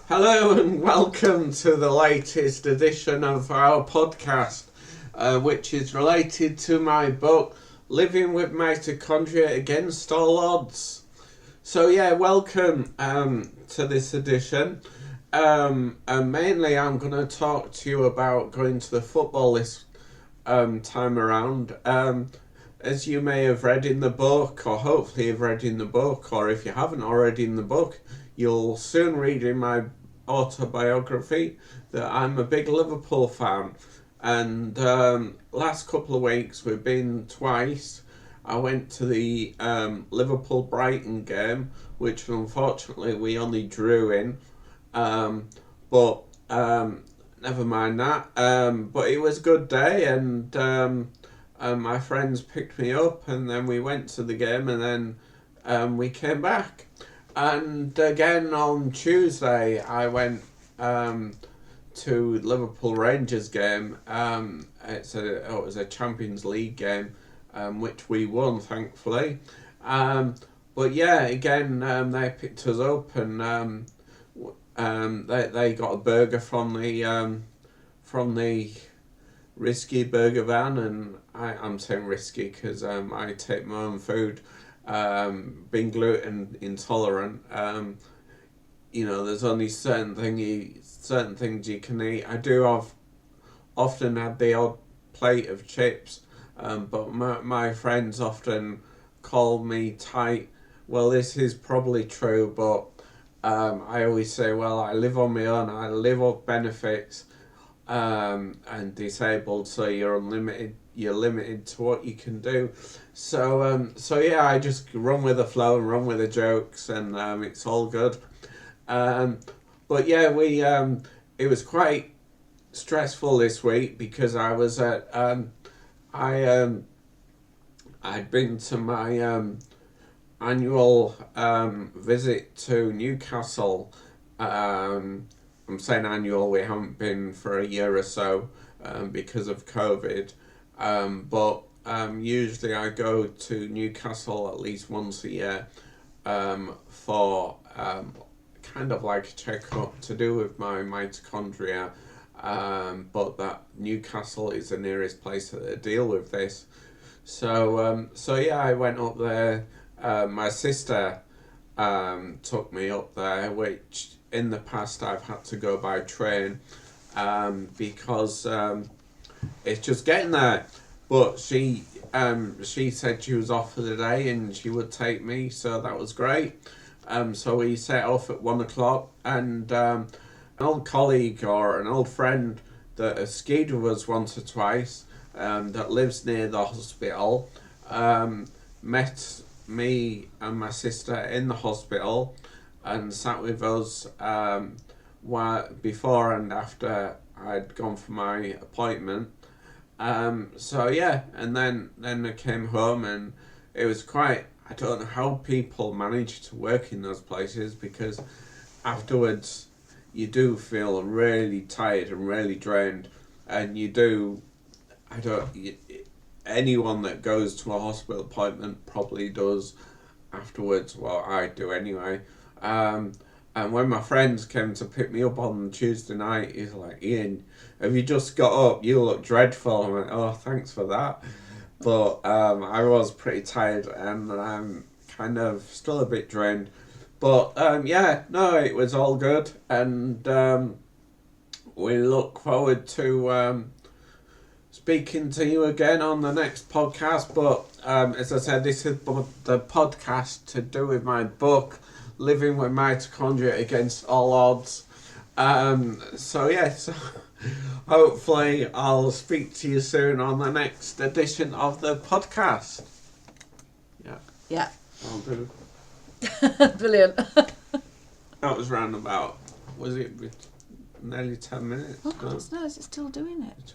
Hello and welcome to the latest edition of our podcast, which is related to my book, Living with Mitochondria Against All Odds. So welcome to this edition. And mainly I'm going to talk to you about going to the football this time around. As you may have read in the book, or hopefully have read in the book, or if you haven't already in the book, you'll soon read in my autobiography that I'm a big Liverpool fan. And last couple of weeks we've been twice. I went to the Liverpool-Brighton game, which unfortunately we only drew in. But never mind that. But it was a good day, and my friends picked me up, and then we went to the game, and then we came back. And again on Tuesday, I went to Liverpool Rangers game. It was a Champions League game, which we won, thankfully. But again, they picked us up, and they got a burger from the risky burger van, and I'm saying risky because I take my own food. Being gluten intolerant, there's only certain things you can eat. I do have often had the odd plate of chips, but my friends often call me tight. Well, this is probably true, but I always say, well, I live on my own. I live off benefits, and disabled, so you're limited to what you can do. So I just run with the flow and run with the jokes, and it's all good. But it was quite stressful this week because I was at I'd been to my annual visit to Newcastle. I'm saying annual, we haven't been for a year or so because of COVID. But usually I go to Newcastle at least once a year for kind of like a checkup to do with my mitochondria. But that Newcastle is the nearest place that they deal with this. So I went up there. My sister took me up there, which in the past I've had to go by train because it's just getting there. But she said she was off for the day and she would take me, so that was great. So we set off at 1:00, and an old colleague or an old friend that has skied with us once or twice, that lives near the hospital, met me and my sister in the hospital and sat with us before and after I'd gone for my appointment. And then I came home, and it was quite, I don't know how people manage to work in those places, because afterwards you do feel really tired and really drained, and anyone that goes to a hospital appointment probably does afterwards. Well, I do anyway. And when my friends came to pick me up on Tuesday night, he's like, "Ian, have you just got up? You look dreadful." I went, "Oh, thanks for that." But I was pretty tired, and I'm kind of still a bit drained. But it was all good, and we look forward to speaking to you again on the next podcast. But as I said, this is the podcast to do with my book, Living with Mitochondria Against All Odds. So hopefully I'll speak to you soon on the next edition of the podcast. Yeah. I'll do. Brilliant. That was round about, was it nearly 10 minutes? Oh, God, no, is it still doing it?